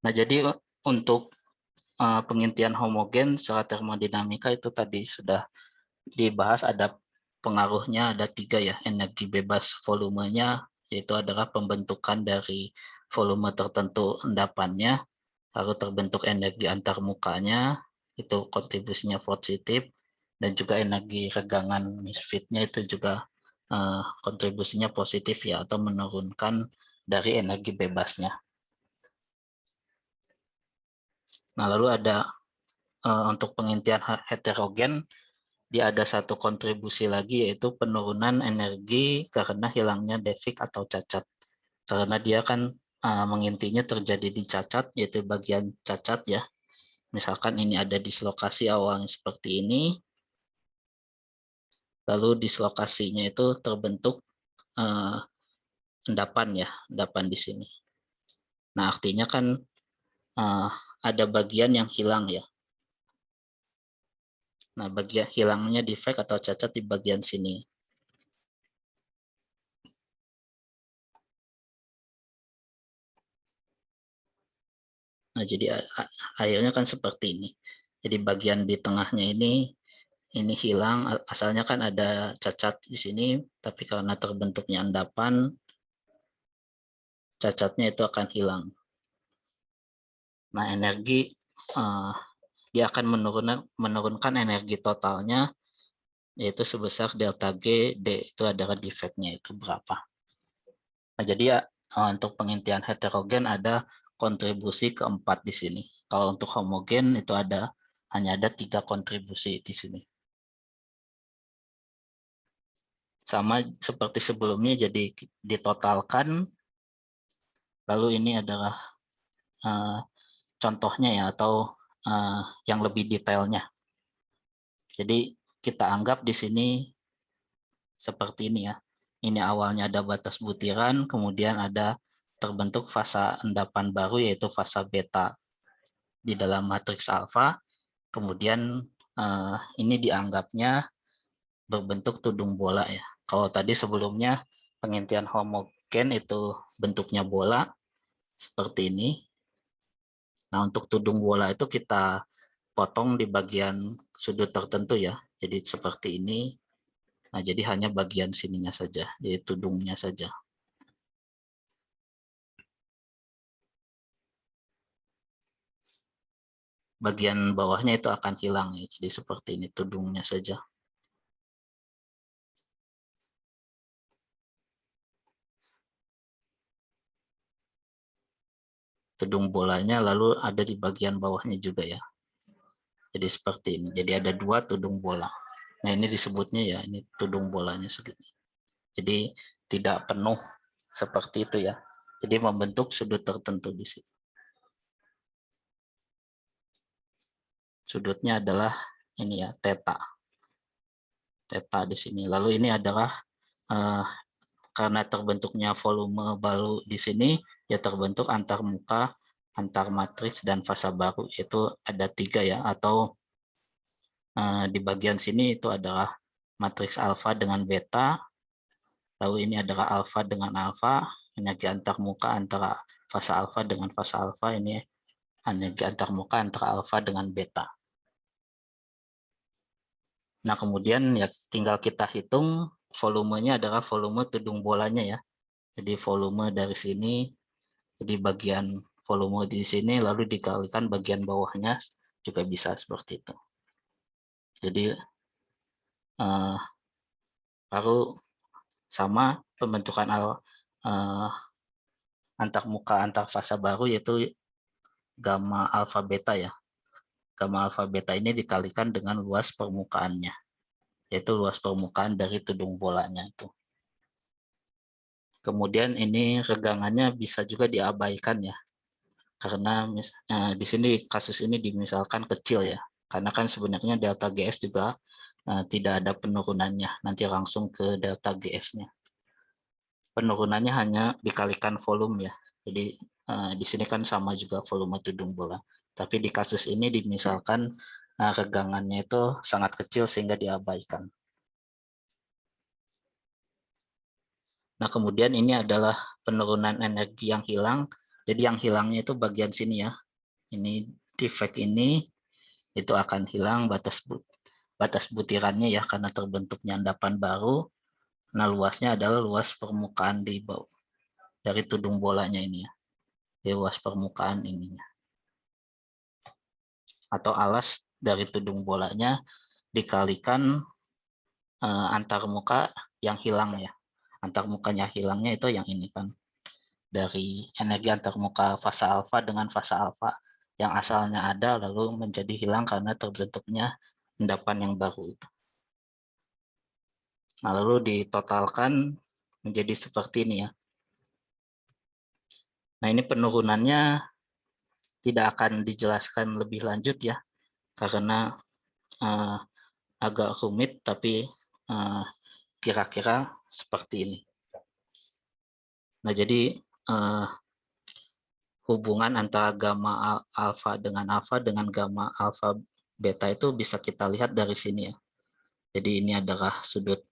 Nah, jadi untuk pengintian homogen secara termodinamika itu tadi sudah dibahas, ada pengaruhnya ada 3 ya, energi bebas volumenya, yaitu adalah pembentukan dari volume tertentu endapannya, lalu terbentuk energi antarmukanya, itu kontribusinya positif, dan juga energi regangan misfitnya itu juga kontribusinya positif ya, atau menurunkan dari energi bebasnya. Nah, lalu ada untuk pengintian heterogen, dia ada satu kontribusi lagi, yaitu penurunan energi karena hilangnya defect atau cacat. Karena dia kan mengintinya terjadi di cacat, yaitu bagian cacat ya. Misalkan ini ada dislokasi awalnya seperti ini, lalu dislokasinya itu terbentuk endapan ya, endapan di sini. Nah, artinya kan ada bagian yang hilang ya. Nah, bagian hilangnya defect atau cacat di bagian sini. Nah, jadi akhirnya kan seperti ini. Jadi bagian di tengahnya ini hilang, asalnya kan ada cacat di sini, tapi karena terbentuknya endapan, cacatnya itu akan hilang. Nah, energi dia akan menurunkan energi totalnya, yaitu sebesar delta G, D itu adalah defect-nya itu berapa. Nah, jadi ya untuk pengintian heterogen ada kontribusi keempat di sini. Kalau untuk homogen itu hanya ada 3 kontribusi di sini. Sama seperti sebelumnya, jadi ditotalkan, lalu ini adalah contohnya ya, atau yang lebih detailnya. Jadi kita anggap di sini seperti ini ya. Ini awalnya ada batas butiran, kemudian ada terbentuk fasa endapan baru, yaitu fasa beta di dalam matriks alfa. Kemudian ini dianggapnya berbentuk tudung bola ya. Kalau tadi sebelumnya pengintian homogen itu bentuknya bola seperti ini. Nah, untuk tudung bola itu kita potong di bagian sudut tertentu ya. Jadi seperti ini. Nah, jadi hanya bagian sininya saja, jadi tudungnya saja. Bagian bawahnya itu akan hilang ya. Jadi seperti ini, tudungnya saja. Tudung bolanya lalu ada di bagian bawahnya juga ya. Jadi seperti ini. Jadi ada 2 tudung bola. Nah, ini disebutnya ya, ini tudung bolanya segini. Jadi tidak penuh seperti itu ya. Jadi membentuk sudut tertentu di situ. Sudutnya adalah ini ya, theta. Theta di sini. Lalu ini adalah karena terbentuknya volume baru di sini, ya terbentuk antar muka, antar matriks, dan fasa baru. Itu ada 3 ya, atau di bagian sini itu adalah matriks alfa dengan beta, lalu ini adalah alfa dengan alfa, energi antar muka antara fasa alfa dengan fasa alfa, ini energi antar muka antara alfa dengan beta. Nah, kemudian ya tinggal kita hitung volumenya adalah volume tudung bolanya ya. Jadi volume dari sini, jadi bagian volume di sini lalu dikalikan bagian bawahnya, juga bisa seperti itu. Jadi lalu sama pembentukan antar muka antar fasa baru, yaitu gamma alfa beta ya. Gamma alfa beta ini dikalikan dengan luas permukaannya, yaitu luas permukaan dari tudung bolanya itu. Kemudian ini regangannya bisa juga diabaikan ya, karena di sini kasus ini dimisalkan kecil ya, karena kan sebenarnya delta GS juga tidak ada penurunannya, nanti langsung ke delta GS-nya. Penurunannya hanya dikalikan volume ya, jadi di sini kan sama juga volume tudung bola, tapi di kasus ini dimisalkan regangannya itu sangat kecil sehingga diabaikan. Nah, kemudian ini adalah penurunan energi yang hilang Jadi yang hilangnya itu bagian sini ya. Ini defect ini itu akan hilang batas butirannya ya karena terbentuknya endapan baru. Nah, luasnya adalah luas permukaan di bawah dari tudung bolanya ini ya. Di luas permukaan ininya. Atau alas dari tudung bolanya dikalikan antar muka yang hilang ya. Antar mukanya hilangnya itu yang ini kan. Dari energi antar muka fasa alfa dengan fasa alfa yang asalnya ada lalu menjadi hilang karena terbentuknya endapan yang baru itu. Nah, lalu ditotalkan menjadi seperti ini ya. Nah, ini penurunannya tidak akan dijelaskan lebih lanjut ya, karena agak rumit, tapi kira-kira seperti ini. Nah, jadi hubungan antara gamma alfa dengan gamma alfa beta itu bisa kita lihat dari sini ya. Jadi ini adalah sudut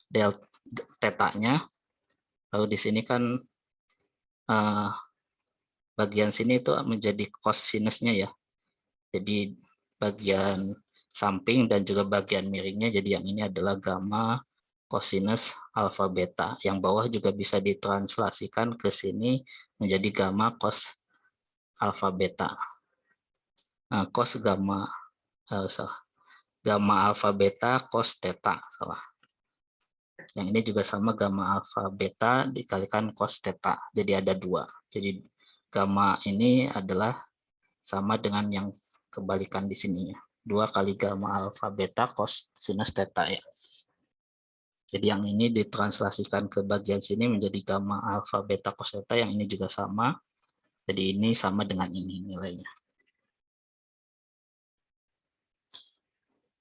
delta tetanya. Lalu di sini kan bagian sini itu menjadi cos sinusnya ya. Jadi bagian samping dan juga bagian miringnya, jadi yang ini adalah gamma cosinus alfa beta. Yang bawah juga bisa ditranslasikan ke sini menjadi gamma cos alfa beta. Nah, cos gamma gamma alfa beta cos theta, salah. Yang ini juga sama, gamma alfa beta dikalikan cos theta. Jadi ada dua. Jadi gamma ini adalah sama dengan yang kebalikan di sininya. 2 kali gamma alfa beta cos sinus theta ya. Jadi yang ini ditranslasikan ke bagian sini menjadi gamma alfa beta cos theta, yang ini juga sama. Jadi ini sama dengan ini nilainya.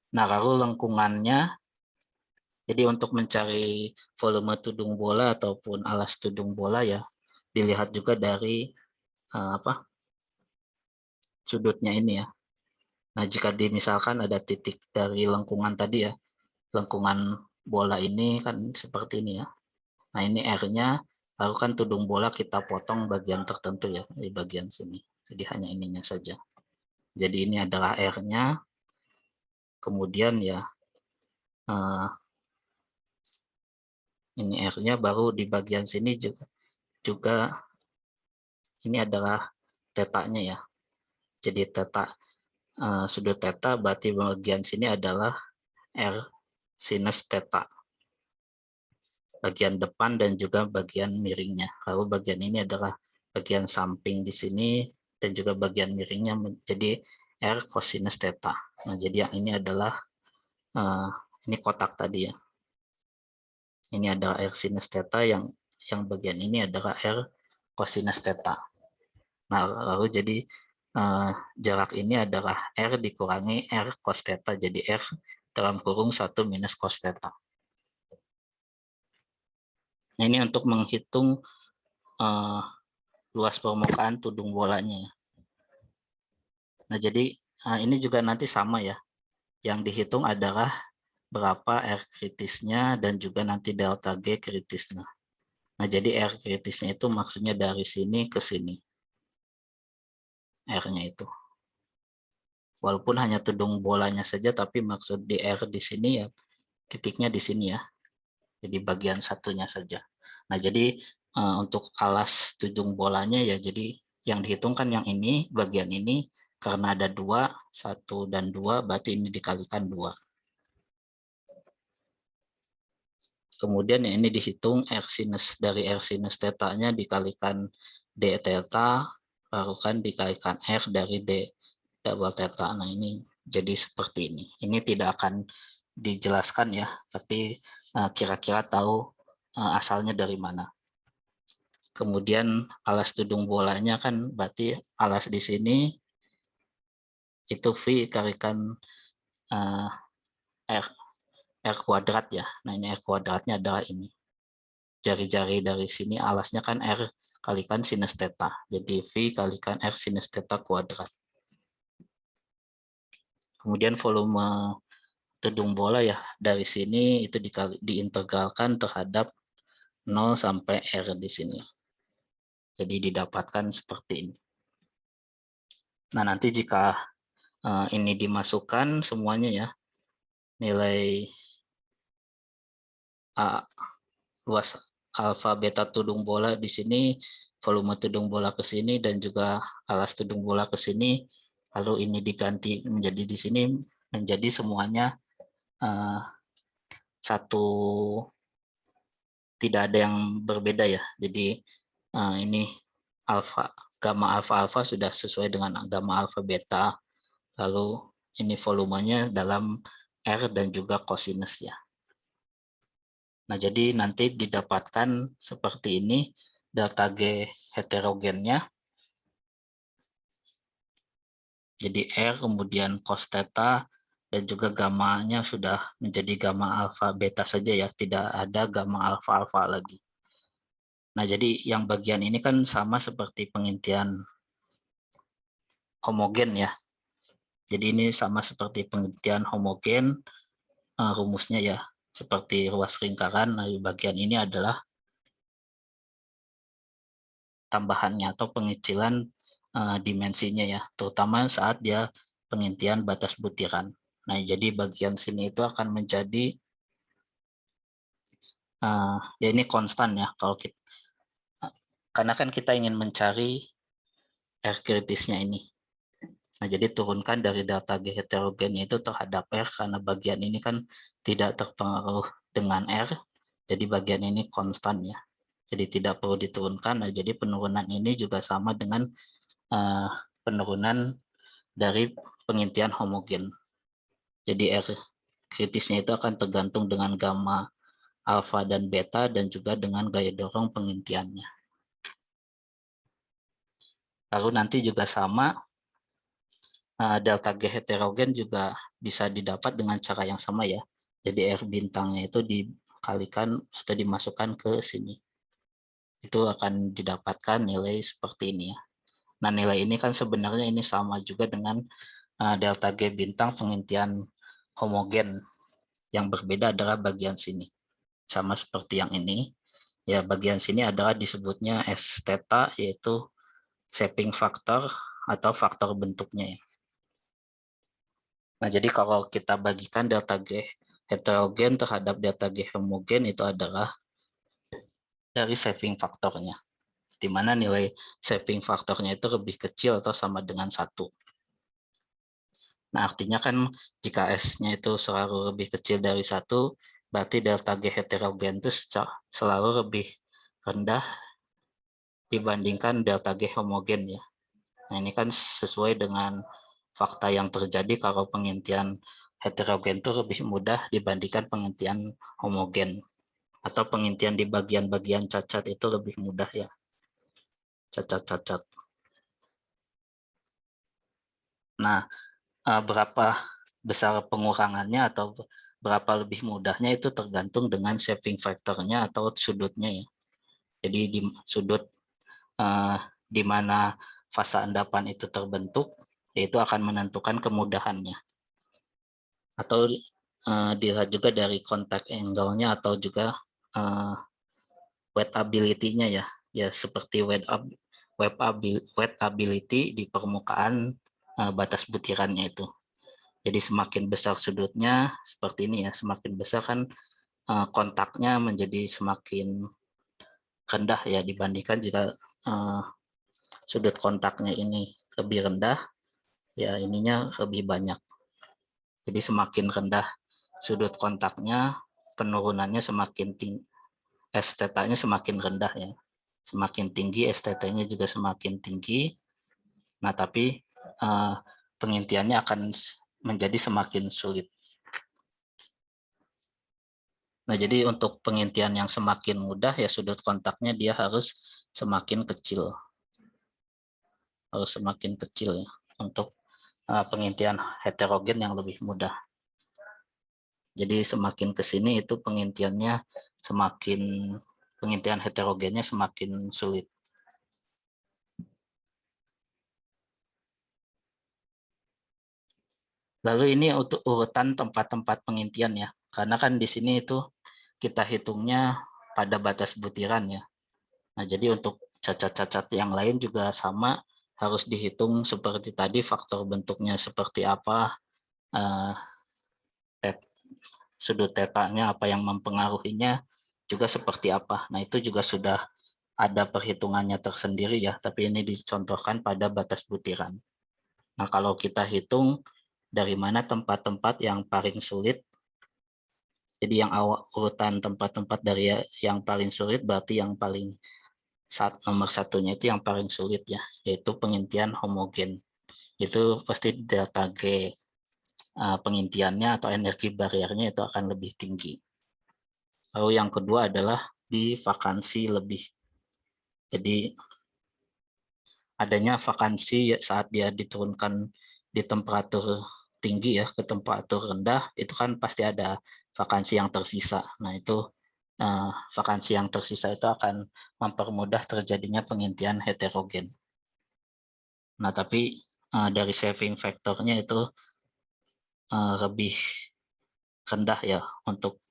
Nah, lalu lengkungannya, jadi untuk mencari volume tudung bola ataupun alas tudung bola ya, dilihat juga dari sudutnya ini ya. Nah, jika misalkan ada titik dari lengkungan tadi ya, lengkungan bola ini kan seperti ini ya. Nah, ini R-nya, lalu kan tudung bola kita potong bagian tertentu ya, di bagian sini. Jadi hanya ininya saja. Jadi ini adalah R-nya, kemudian ya ini R-nya, baru di bagian sini juga ini adalah tetanya ya. Jadi teta, sudut teta berarti bagian sini adalah R sinus teta. Bagian depan dan juga bagian miringnya. Lalu bagian ini adalah bagian samping di sini dan juga bagian miringnya menjadi R cosinus theta. Nah, jadi yang ini adalah ini kotak tadi ya. Ini adalah R sinus theta, yang bagian ini adalah R cosinus theta. Nah, lalu jadi jarak ini adalah R dikurangi R cos theta, jadi R dalam kurung 1 minus cos theta. Nah, ini untuk menghitung luas permukaan tudung bolanya. Nah, jadi ini juga nanti sama ya. Yang dihitung adalah berapa R kritisnya dan juga nanti delta G kritisnya. Nah, jadi R kritisnya itu maksudnya dari sini ke sini. R-nya itu. Walaupun hanya tudung bolanya saja, tapi maksud di R di sini ya titiknya di sini ya. Jadi bagian satunya saja. Nah, jadi untuk alas tudung bolanya ya, jadi yang dihitung kan yang ini, bagian ini, karena ada 2, 1 dan 2, berarti ini dikalikan 2. Kemudian ya ini dihitung R sinus, dari R sinus tetanya dikalikan D theta, baru kan dikalikan R dari D double theta. Nah, ini jadi seperti ini. Ini tidak akan dijelaskan ya, tapi kira-kira tahu asalnya dari mana. Kemudian alas tudung bolanya kan berarti alas di sini itu V kalikan R kuadrat ya. Nah, ini R kuadratnya adalah ini. Jari-jari dari sini alasnya kan R kalikan sinus theta. Jadi V kalikan R sinus theta kuadrat. Kemudian volume tudung bola ya, dari sini itu diintegralkan terhadap 0 sampai R di sini. Jadi didapatkan seperti ini. Nah, nanti jika ini dimasukkan semuanya ya, nilai luas alfa beta tudung bola di sini, volume tudung bola ke sini, dan juga alas tudung bola ke sini, lalu ini diganti menjadi di sini, menjadi semuanya satu, tidak ada yang berbeda ya. Jadi ini gamma alfa alfa sudah sesuai dengan gamma alfa beta, lalu ini volumenya dalam R dan juga cosinus ya. Nah, jadi nanti didapatkan seperti ini delta G heterogennya. Jadi R kemudian cos theta dan juga gamma-nya sudah menjadi gamma alfa beta saja ya, tidak ada gamma alfa alfa lagi. Nah, jadi yang bagian ini kan sama seperti pengintian homogen ya. Jadi ini sama seperti pengintian homogen, rumusnya ya seperti ruas lingkaran. Nah, bagian ini adalah tambahannya atau pengecilan dimensinya ya, terutama saat dia pengintian batas butiran. Nah, jadi bagian sini itu akan menjadi ya ini konstan ya kalau kita, karena kan kita ingin mencari R kritisnya ini. Nah, jadi turunkan dari delta G heterogennya itu terhadap R, karena bagian ini kan tidak terpengaruh dengan R, jadi bagian ini konstan ya. Jadi tidak perlu diturunkan. Nah, jadi penurunan ini juga sama dengan penurunan dari pengintian homogen. Jadi R kritisnya itu akan tergantung dengan gamma alfa dan beta dan juga dengan gaya dorong pengintiannya. Lalu nanti juga sama, delta G heterogen juga bisa didapat dengan cara yang sama ya. Jadi R bintangnya itu dikalikan atau dimasukkan ke sini. Itu akan didapatkan nilai seperti ini ya. Nah, nilai ini kan sebenarnya ini sama juga dengan delta G bintang pengintian homogen. Yang berbeda adalah bagian sini. Sama seperti yang ini. Ya, bagian sini adalah disebutnya S theta, yaitu shaping factor atau faktor bentuknya ya. Nah, jadi kalau kita bagikan delta G heterogen terhadap delta G homogen itu adalah dari shaping faktornya, di mana nilai shaping faktornya itu lebih kecil atau sama dengan 1. Nah, artinya kan jika S-nya itu selalu lebih kecil dari 1, berarti delta G heterogen itu selalu lebih rendah dibandingkan delta G homogen ya. Nah, ini kan sesuai dengan fakta yang terjadi kalau pengintian heterogen itu lebih mudah dibandingkan pengintian homogen. Atau pengintian di bagian-bagian cacat itu lebih mudah ya. Cacat-cacat. Nah, berapa besar pengurangannya atau berapa lebih mudahnya itu tergantung dengan shaping factornya atau sudutnya ya. Jadi di sudut di mana fasa endapan itu terbentuk, yaitu akan menentukan kemudahannya. Atau dilihat juga dari contact angle-nya atau juga wettability-nya ya. Ya seperti wettability di permukaan batas butirannya itu. Jadi semakin besar sudutnya seperti ini ya, semakin besar kan kontaknya menjadi semakin rendah ya dibandingkan jika sudut kontaknya ini lebih rendah, ya ininya lebih banyak. Jadi semakin rendah sudut kontaknya, penurunannya semakin tinggi, STT-nya semakin rendah ya. Semakin tinggi STT-nya juga semakin tinggi. Nah, tapi pengintiannya akan menjadi semakin sulit. Nah, jadi untuk pengintian yang semakin mudah ya sudut kontaknya dia harus semakin kecil. Harus semakin kecil ya untuk pengintian heterogen yang lebih mudah. Jadi semakin ke sini itu pengintiannya pengintian heterogennya semakin sulit. Lalu ini untuk urutan tempat-tempat pengintian ya. Karena kan di sini itu kita hitungnya pada batas butiran ya. Nah, jadi untuk cacat-cacat yang lain juga sama, harus dihitung seperti tadi, faktor bentuknya seperti apa, sudut tetanya apa yang mempengaruhinya juga seperti apa. Nah, itu juga sudah ada perhitungannya tersendiri ya, tapi ini dicontohkan pada batas butiran. Nah, kalau kita hitung dari mana tempat-tempat yang paling sulit, jadi yang urutan tempat-tempat dari yang paling sulit berarti yang paling nomor satunya itu yang paling sulit ya, yaitu pengintian homogen. Itu pasti delta G pengintiannya atau energi bariernya itu akan lebih tinggi. Lalu yang kedua adalah di vakansi lebih. Jadi adanya vakansi saat dia diturunkan di temperatur tinggi ya ke temperatur rendah, itu kan pasti ada vakansi yang tersisa. Nah, itu vakansi yang tersisa itu akan mempermudah terjadinya pengintian heterogen. Nah, tapi dari saving factornya itu lebih rendah ya untuk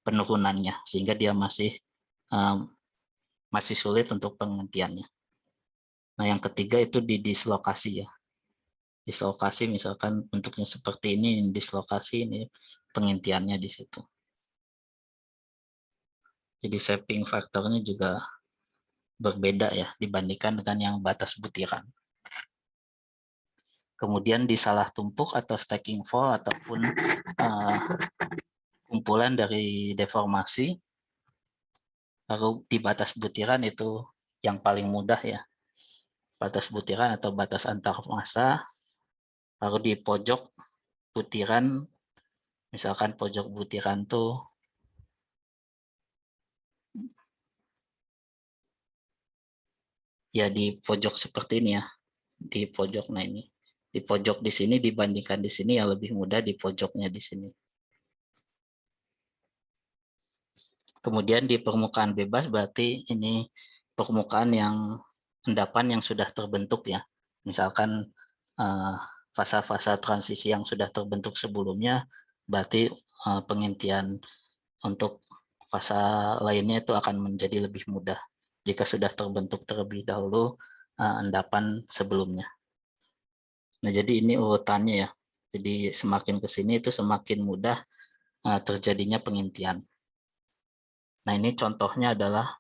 penurunannya, sehingga dia masih sulit untuk pengintiannya. Nah, yang ketiga itu di dislokasi ya. Dislokasi misalkan bentuknya seperti ini, dislokasi ini pengintiannya di situ. Jadi shaping faktornya juga berbeda ya dibandingkan dengan yang batas butiran. Kemudian di salah tumpuk atau stacking fall ataupun kumpulan dari deformasi, lalu di batas butiran itu yang paling mudah ya, batas butiran atau batas antar massa. Lalu di pojok butiran, misalkan pojok butiran tuh ya di pojok seperti ini ya, di pojok. Nah, ini di pojok di sini dibandingkan di sini yang lebih mudah di pojoknya di sini. Kemudian di permukaan bebas berarti ini permukaan yang endapan yang sudah terbentuk ya. Misalkan fasa-fasa transisi yang sudah terbentuk sebelumnya, berarti pengintian untuk fasa lainnya itu akan menjadi lebih mudah jika sudah terbentuk terlebih dahulu endapan sebelumnya. Nah, jadi ini urutannya ya. Jadi semakin ke sini itu semakin mudah terjadinya pengintian. Nah, ini contohnya adalah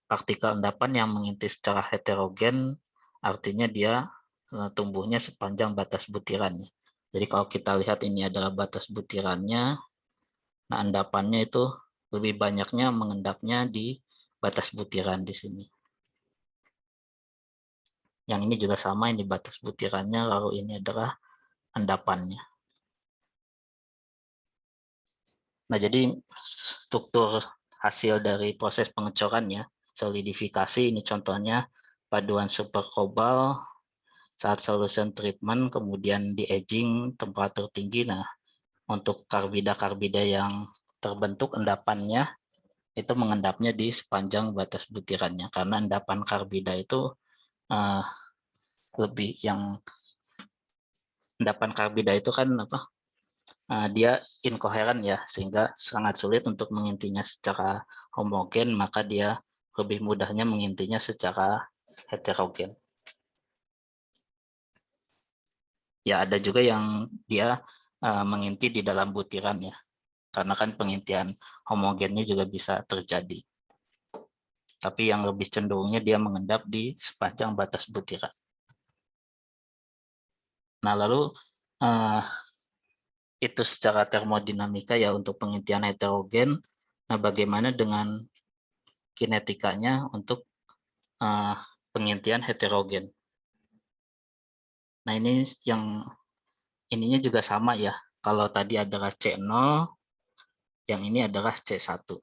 partikel endapan yang menginti secara heterogen, artinya dia tumbuhnya sepanjang batas butirannya. Jadi kalau kita lihat ini adalah batas butirannya, nah endapannya itu lebih banyaknya mengendapnya di batas butiran di sini. Yang ini juga sama, ini batas butirannya, lalu ini adalah endapannya. Nah, jadi struktur hasil dari proses pengecorannya, solidifikasi, ini contohnya paduan super kobal saat solution treatment, kemudian di aging temperatur tinggi. Nah, untuk karbida-karbida yang terbentuk endapannya, itu mengendapnya di sepanjang batas butirannya, karena endapan karbida itu lebih yang endapan karbida itu kan apa? Dia inkoheren ya, sehingga sangat sulit untuk mengintinya secara homogen, maka dia lebih mudahnya mengintinya secara heterogen. Ya, ada juga yang dia menginti di dalam butiran ya, karena kan pengintian homogennya juga bisa terjadi. Tapi yang lebih cenderungnya dia mengendap di sepanjang batas butiran. Nah, lalu itu secara termodinamika ya untuk pengintian heterogen. Nah, bagaimana dengan kinetikanya untuk pengintian heterogen? Nah, ini yang ininya juga sama ya. Kalau tadi adalah C0, yang ini adalah C1.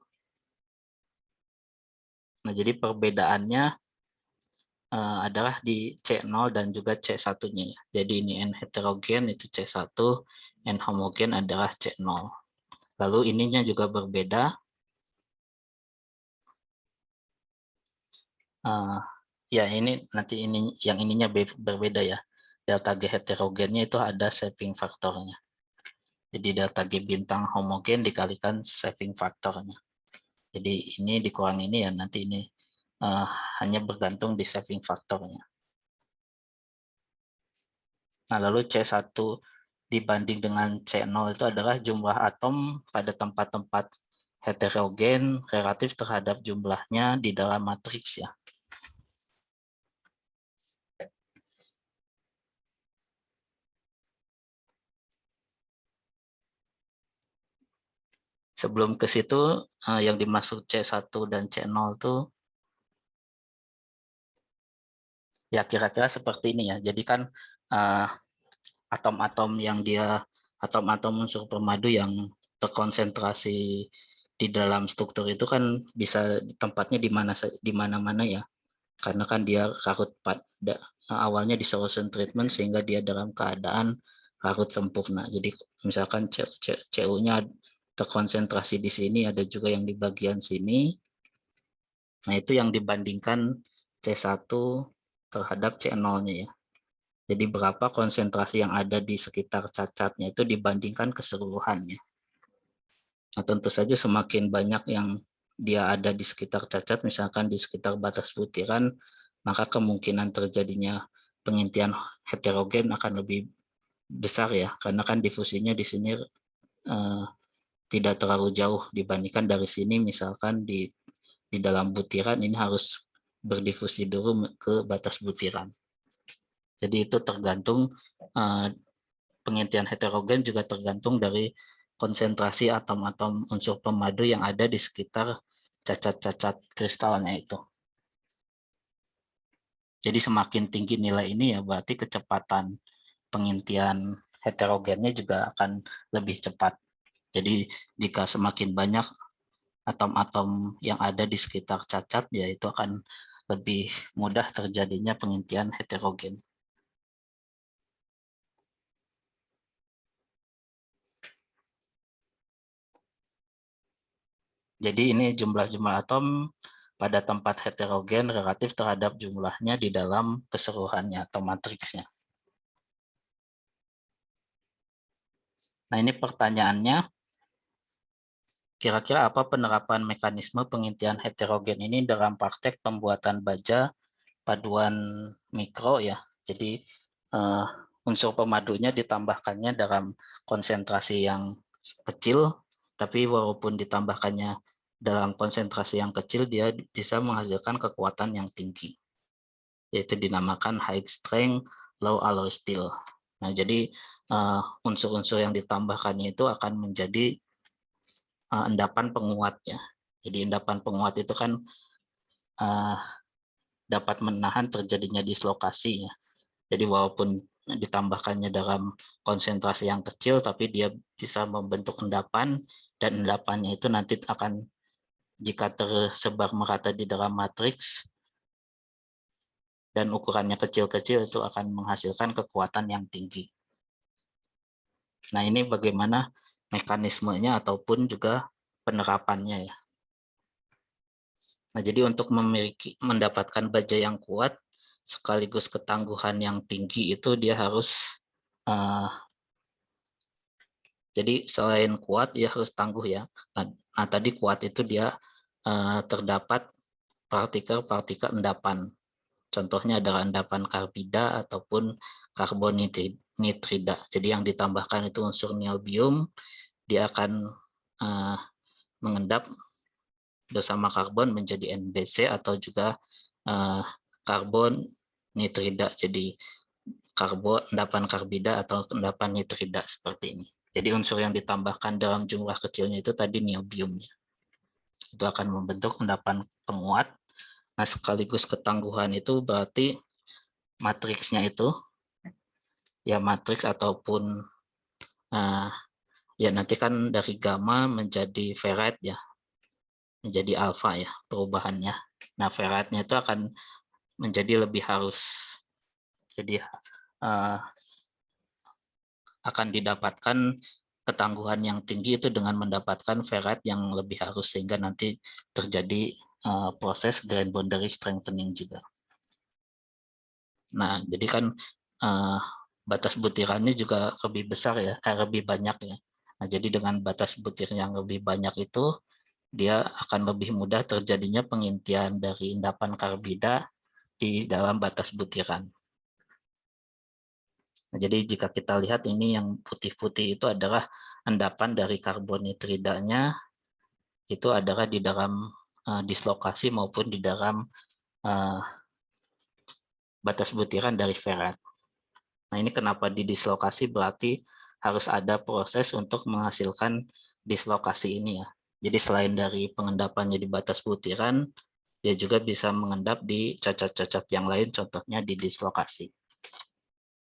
Nah, jadi perbedaannya adalah di C0 dan juga C1-nya. Jadi ini N heterogen itu C1, N homogen adalah C0. Lalu ininya juga berbeda. Ya, ini nanti ini yang ininya berbeda ya. Delta G heterogennya itu ada saving faktornya. Jadi delta G bintang homogen dikalikan saving faktornya. Jadi ini dikurang ini ya, nanti ini hanya bergantung di saving faktornya. Nah, lalu C1 dibanding dengan C0 itu adalah jumlah atom pada tempat-tempat heterogen relatif terhadap jumlahnya di dalam matriks ya. Sebelum ke situ, yang dimaksud C1 dan C0 itu ya kira-kira seperti ini ya. Jadi kan atom-atom atom-atom unsur permadu yang terkonsentrasi di dalam struktur itu kan bisa tempatnya di mana-mana ya. Karena kan dia larut pada awalnya di solution treatment sehingga dia dalam keadaan larut sempurna. Jadi misalkan CU-nya terkonsentrasi di sini, ada juga yang di bagian sini. Nah, itu yang dibandingkan C1 terhadap C0-nya ya. Jadi berapa konsentrasi yang ada di sekitar cacatnya itu dibandingkan keseluruhannya. Nah, tentu saja semakin banyak yang dia ada di sekitar cacat, misalkan di sekitar batas butiran, maka kemungkinan terjadinya pengintian heterogen akan lebih besar ya, karena kan difusinya di sini tidak terlalu jauh dibandingkan dari sini, misalkan di dalam butiran ini harus berdifusi dulu ke batas butiran. Jadi itu tergantung pengintian heterogen juga tergantung dari konsentrasi atom-atom unsur pemadu yang ada di sekitar cacat-cacat kristalnya itu. Jadi semakin tinggi nilai ini ya berarti kecepatan pengintian heterogennya juga akan lebih cepat. Jadi jika semakin banyak atom-atom yang ada di sekitar cacat, ya itu akan lebih mudah terjadinya pengintian heterogen. Jadi ini jumlah-jumlah atom pada tempat heterogen relatif terhadap jumlahnya di dalam keseluruhannya atau matriksnya. Nah, ini pertanyaannya, kira-kira apa penerapan mekanisme pengintian heterogen ini dalam praktek pembuatan baja paduan mikro ya. Jadi unsur pemadunya ditambahkannya dalam konsentrasi yang kecil, tapi walaupun ditambahkannya dalam konsentrasi yang kecil, dia bisa menghasilkan kekuatan yang tinggi, yaitu dinamakan high strength low alloy steel. Nah, jadi unsur-unsur yang ditambahkannya itu akan menjadi endapan penguat ya. Jadi endapan penguat itu kan dapat menahan terjadinya dislokasi ya. Jadi walaupun ditambahkannya dalam konsentrasi yang kecil, tapi dia bisa membentuk endapan, dan endapannya itu nanti akan, jika tersebar merata di dalam matriks dan ukurannya kecil-kecil, itu akan menghasilkan kekuatan yang tinggi. Nah, ini bagaimana mekanismenya ataupun juga penerapannya ya. Nah, jadi untuk mendapatkan baja yang kuat sekaligus ketangguhan yang tinggi itu dia harus jadi selain kuat dia harus tangguh ya. Nah, tadi kuat itu dia terdapat partikel-partikel endapan. Contohnya adalah endapan karbida ataupun karbon nitrida. Jadi yang ditambahkan itu unsur niobium, dia akan mengendap bersama karbon menjadi NBC atau juga karbon nitrida. Jadi endapan karbida atau endapan nitrida seperti ini. Jadi unsur yang ditambahkan dalam jumlah kecilnya itu tadi niobiumnya. Itu akan membentuk endapan penguat. Nah, sekaligus ketangguhan itu berarti matriksnya itu ya matriks ataupun ya nanti kan dari gamma menjadi ferrite ya, menjadi alfa ya perubahannya. Nah, ferrite-nya itu akan menjadi lebih halus. Jadi akan didapatkan ketangguhan yang tinggi itu dengan mendapatkan ferrite yang lebih halus, sehingga nanti terjadi proses grain boundary strengthening juga. Nah, jadi kan batas butirannya juga lebih besar ya, lebih banyak ya. Nah, jadi dengan batas butir yang lebih banyak itu dia akan lebih mudah terjadinya pengintian dari endapan karbida di dalam batas butiran. Nah, jadi jika kita lihat ini yang putih-putih itu adalah endapan dari karbonitridanya, itu adalah di dalam dislokasi maupun di dalam batas butiran dari ferrat. Nah, ini kenapa didislokasi, berarti harus ada proses untuk menghasilkan dislokasi ini ya. Jadi selain dari pengendapannya di batas butiran, dia juga bisa mengendap di cacat-cacat yang lain, contohnya di dislokasi.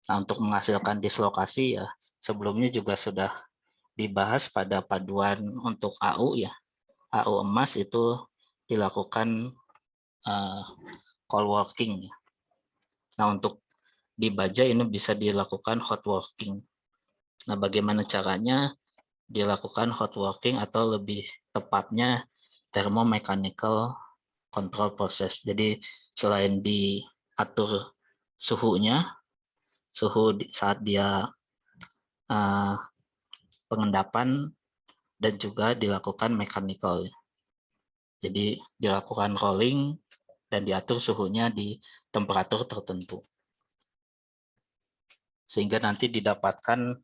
Nah, untuk menghasilkan dislokasi ya, sebelumnya juga sudah dibahas pada paduan untuk AU ya. AU emas itu dilakukan cold working. Nah, untuk di baja ini bisa dilakukan hot working. Nah, bagaimana caranya? Dilakukan hot working atau lebih tepatnya thermomechanical control process. Jadi selain diatur suhunya, suhu saat dia pengendapan, dan juga dilakukan mechanical. Jadi dilakukan rolling dan diatur suhunya di temperatur tertentu. Sehingga nanti didapatkan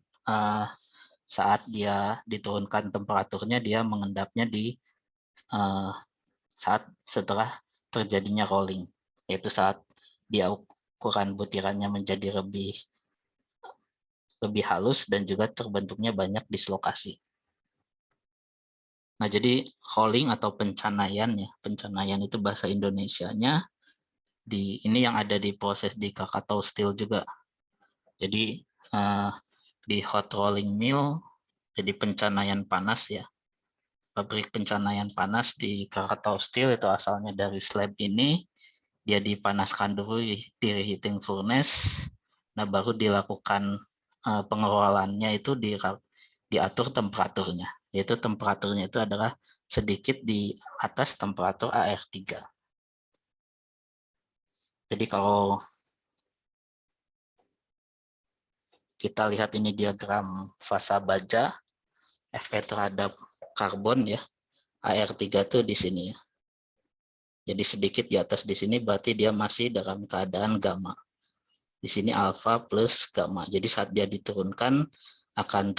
saat dia diturunkan temperaturnya, dia mengendapnya di saat setelah terjadinya rolling, yaitu saat dia ukuran butirannya menjadi lebih halus dan juga terbentuknya banyak dislokasi. Nah, jadi rolling atau pencanaian ya, pencanaian itu bahasa Indonesianya, ini yang ada di proses di Krakatau Steel juga. Jadi di hot rolling mill, jadi pencanaian panas ya, pabrik pencanaian panas di Krakatau Steel itu asalnya dari slab ini, dia dipanaskan dulu di reheating furnace, nah baru dilakukan pengelolannya itu diatur temperaturnya, yaitu temperaturnya itu adalah sedikit di atas temperatur AR3. Jadi kalau kita lihat ini diagram fasa baja, Fe terhadap karbon ya, AR3 itu di sini ya. Jadi sedikit di atas di sini berarti dia masih dalam keadaan gamma. Di sini alfa plus gamma. Jadi saat dia diturunkan akan